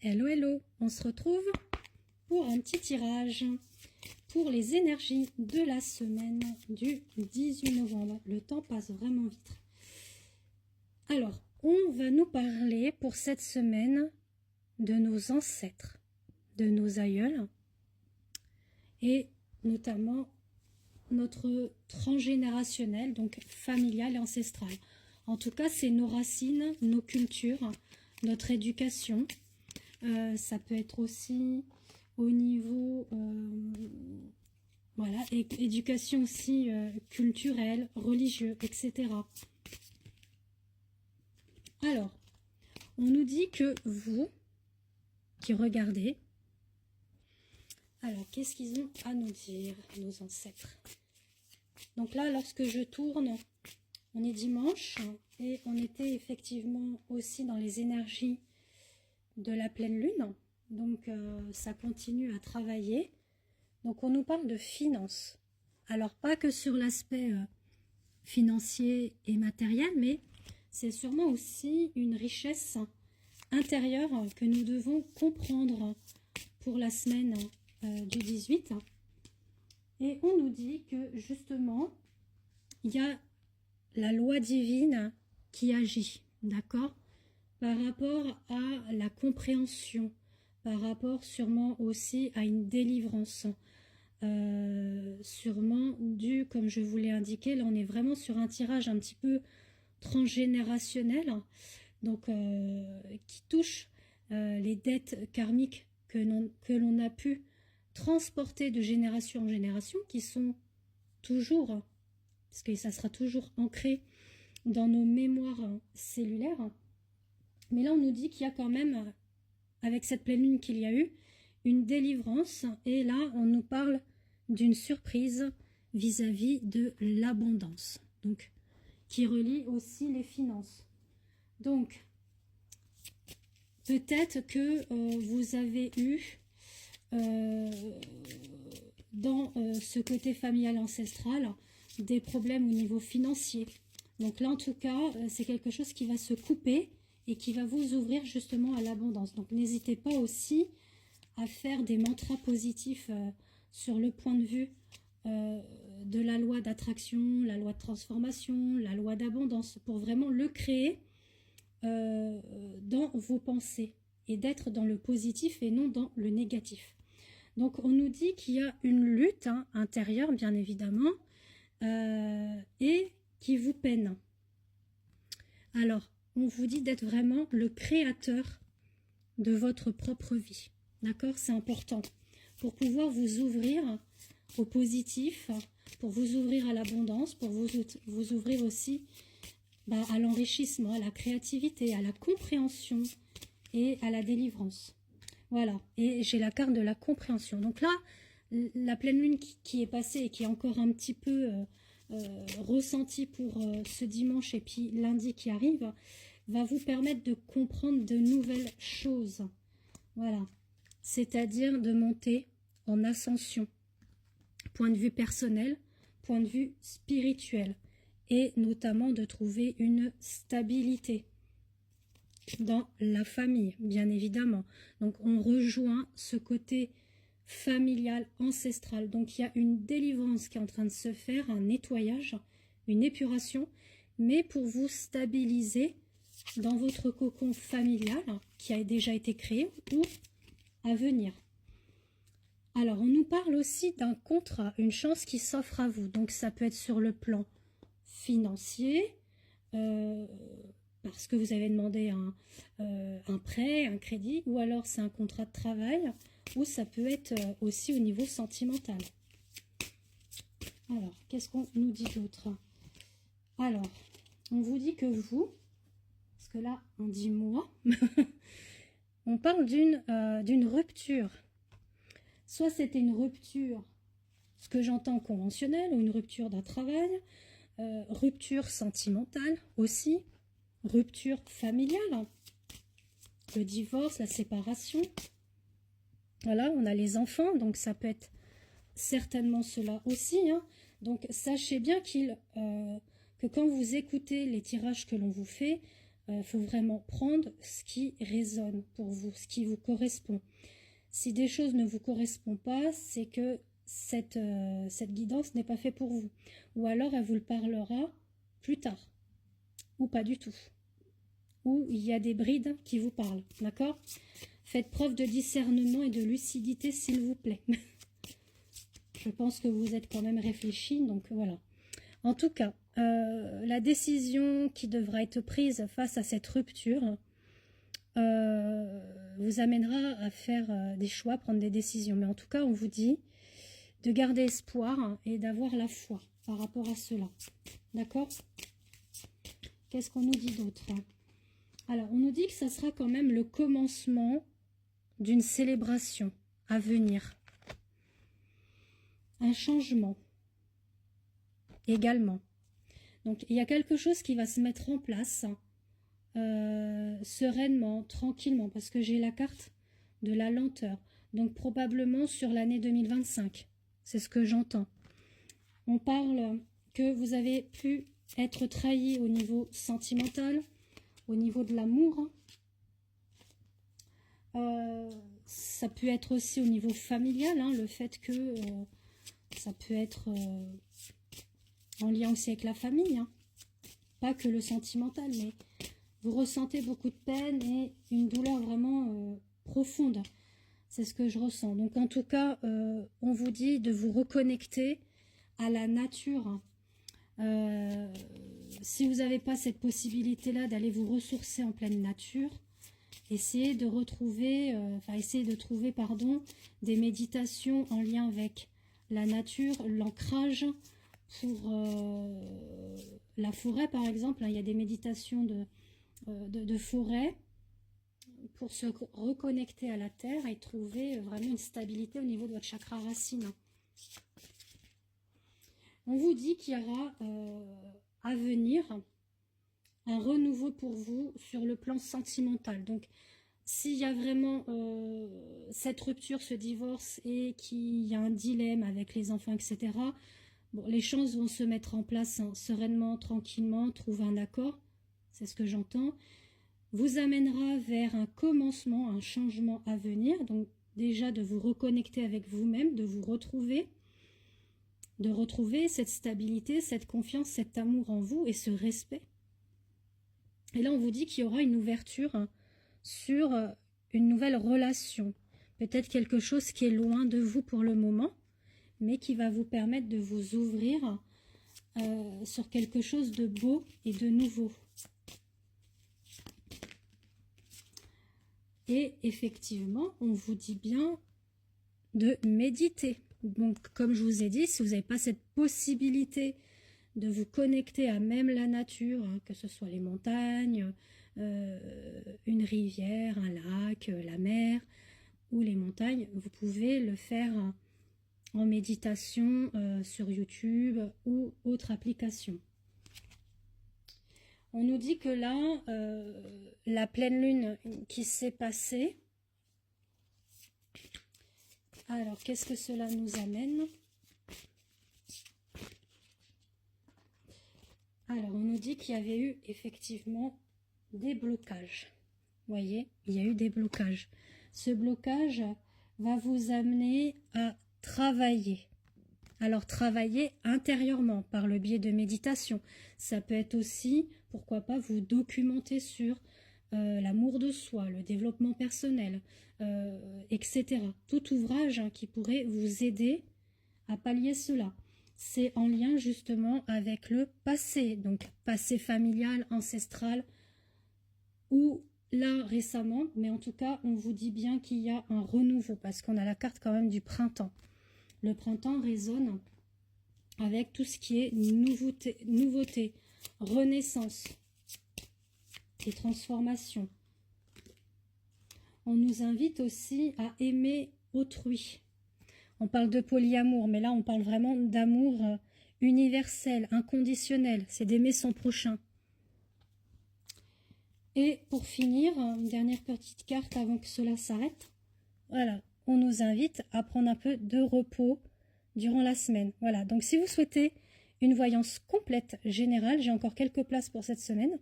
Hello, hello, on se retrouve pour un petit tirage pour les énergies de la semaine du 18 novembre. Le temps passe vraiment vite. Alors, on va nous parler pour cette semaine de nos ancêtres, de nos aïeuls et notamment notre transgénérationnel, donc familial et ancestral. En tout cas, c'est nos racines, nos cultures, notre éducation. Ça peut être aussi au niveau, voilà, éducation aussi culturelle, religieuse, etc. Alors, on nous dit que vous, qui regardez, alors qu'est-ce qu'ils ont à nous dire, nos ancêtres? Donc là, lorsque je tourne, on est dimanche et on était effectivement aussi dans les énergies de la pleine lune. Donc ça continue à travailler. Donc on nous parle de finances. Alors pas que sur l'aspect financier et matériel, mais c'est sûrement aussi une richesse intérieure que nous devons comprendre pour la semaine du 18. Et on nous dit que justement, il y a la loi divine qui agit, d'accord, par rapport à la compréhension, par rapport sûrement aussi à une délivrance, sûrement dû, comme je vous l'ai indiqué, là on est vraiment sur un tirage un petit peu transgénérationnel, donc qui touche les dettes karmiques que l'on a pu transporter de génération en génération, qui sont toujours, parce que ça sera toujours ancré dans nos mémoires cellulaires. Mais là, on nous dit qu'il y a quand même, avec cette pleine lune qu'il y a eu, une délivrance. Et là, on nous parle d'une surprise vis-à-vis de l'abondance. Donc, qui relie aussi les finances. Donc, peut-être que vous avez eu, dans ce côté familial ancestral, des problèmes au niveau financier. Donc là, en tout cas, c'est quelque chose qui va se couper et qui va vous ouvrir justement à l'abondance. Donc n'hésitez pas aussi à faire des mantras positifs sur le point de vue de la loi d'attraction, la loi de transformation, la loi d'abondance, pour vraiment le créer dans vos pensées et d'être dans le positif et non dans le négatif. Donc on nous dit qu'il y a une lutte intérieure, bien évidemment, et qui vous peine. Alors, on vous dit d'être vraiment le créateur de votre propre vie. D'accord? C'est important. Pour pouvoir vous ouvrir au positif, pour vous ouvrir à l'abondance, pour vous ouvrir aussi à l'enrichissement, à la créativité, à la compréhension et à la délivrance. Voilà. Et j'ai la carte de la compréhension. Donc là, la pleine lune qui est passée et qui est encore un petit peu ressentie pour ce dimanche et puis lundi qui arrive, va vous permettre de comprendre de nouvelles choses. Voilà. C'est-à-dire de monter en ascension. Point de vue personnel, point de vue spirituel. Et notamment de trouver une stabilité dans la famille, bien évidemment. Donc on rejoint ce côté familial, ancestral. Donc il y a une délivrance qui est en train de se faire, un nettoyage, une épuration, mais pour vous stabiliser dans votre cocon familial qui a déjà été créé ou à venir. Alors on nous parle aussi d'un contrat, une chance qui s'offre à vous. Donc ça peut être sur le plan financier, parce que vous avez demandé un prêt, un crédit, ou alors c'est un contrat de travail, ou ça peut être aussi au niveau sentimental. Alors, qu'est-ce qu'on nous dit d'autre? Alors, on vous dit que vous, parce que là, on dit moi, on parle d'une rupture. Soit c'était une rupture, ce que j'entends conventionnelle, ou une rupture d'un travail, rupture sentimentale aussi, rupture familiale, le divorce, la séparation. Voilà, on a les enfants, donc ça peut être certainement cela aussi. Donc sachez bien que quand vous écoutez les tirages que l'on vous fait, faut vraiment prendre ce qui résonne pour vous, ce qui vous correspond. Si des choses ne vous correspondent pas, c'est que cette guidance n'est pas faite pour vous. Ou alors elle vous le parlera plus tard, ou pas du tout. Ou il y a des brides qui vous parlent, d'accord? Faites preuve de discernement et de lucidité, s'il vous plaît. Je pense que vous êtes quand même réfléchi, donc voilà. En tout cas, la décision qui devra être prise face à cette rupture vous amènera à faire des choix, prendre des décisions. Mais en tout cas, on vous dit de garder espoir et d'avoir la foi par rapport à cela. D'accord? Qu'est-ce qu'on nous dit d'autre? Alors, on nous dit que ça sera quand même le commencement d'une célébration à venir. Un changement également. Donc, il y a quelque chose qui va se mettre en place sereinement, tranquillement, parce que j'ai la carte de la lenteur. Donc, probablement sur l'année 2025. C'est ce que j'entends. On parle que vous avez pu être trahi au niveau sentimental, au niveau de l'amour. Ça peut être aussi au niveau familial, hein, le fait que ça peut être en lien aussi avec la famille. Hein. Pas que le sentimental, mais vous ressentez beaucoup de peine et une douleur vraiment profonde. C'est ce que je ressens. Donc en tout cas, on vous dit de vous reconnecter à la nature. Si vous n'avez pas cette possibilité-là d'aller vous ressourcer en pleine nature, essayez de retrouver, des méditations en lien avec la nature, l'ancrage pour la forêt par exemple. Il y a des méditations de forêt pour se reconnecter à la terre et trouver vraiment une stabilité au niveau de votre chakra racine. On vous dit qu'il y aura à venir un renouveau pour vous sur le plan sentimental. Donc, s'il y a vraiment cette rupture, ce divorce et qu'il y a un dilemme avec les enfants, etc., bon, les chances vont se mettre en place hein, sereinement, tranquillement, trouver un accord, c'est ce que j'entends, vous amènera vers un commencement, un changement à venir. Donc, déjà de vous reconnecter avec vous-même, de vous retrouver, de retrouver cette stabilité, cette confiance, cet amour en vous et ce respect. Et là, on vous dit qu'il y aura une ouverture hein, sur une nouvelle relation. Peut-être quelque chose qui est loin de vous pour le moment, mais qui va vous permettre de vous ouvrir sur quelque chose de beau et de nouveau. Et effectivement, on vous dit bien de méditer. Donc, comme je vous ai dit, si vous n'avez pas cette possibilité de vous connecter à même la nature, hein, que ce soit les montagnes, une rivière, un lac, la mer ou les montagnes, vous pouvez le faire en méditation sur YouTube ou autre application. On nous dit que là, la pleine lune qui s'est passée, alors qu'est-ce que cela nous amène? Alors, on nous dit qu'il y avait eu effectivement des blocages. Vous voyez, il y a eu des blocages. Ce blocage va vous amener à travailler. Alors, travailler intérieurement par le biais de méditation. Ça peut être aussi, pourquoi pas, vous documenter sur l'amour de soi, le développement personnel, etc. Tout ouvrage hein, qui pourrait vous aider à pallier cela. C'est en lien justement avec le passé, donc passé familial, ancestral, ou là récemment, mais en tout cas, on vous dit bien qu'il y a un renouveau, parce qu'on a la carte quand même du printemps. Le printemps résonne avec tout ce qui est nouveauté, renaissance et transformation. On nous invite aussi à aimer autrui. On parle de polyamour, mais là on parle vraiment d'amour universel, inconditionnel. C'est d'aimer son prochain. Et pour finir, une dernière petite carte avant que cela s'arrête. Voilà, on nous invite à prendre un peu de repos durant la semaine. Voilà, donc si vous souhaitez une voyance complète générale, j'ai encore quelques places pour cette semaine.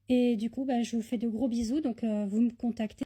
Et du coup, bah, je vous fais de gros bisous. Donc, vous me contactez.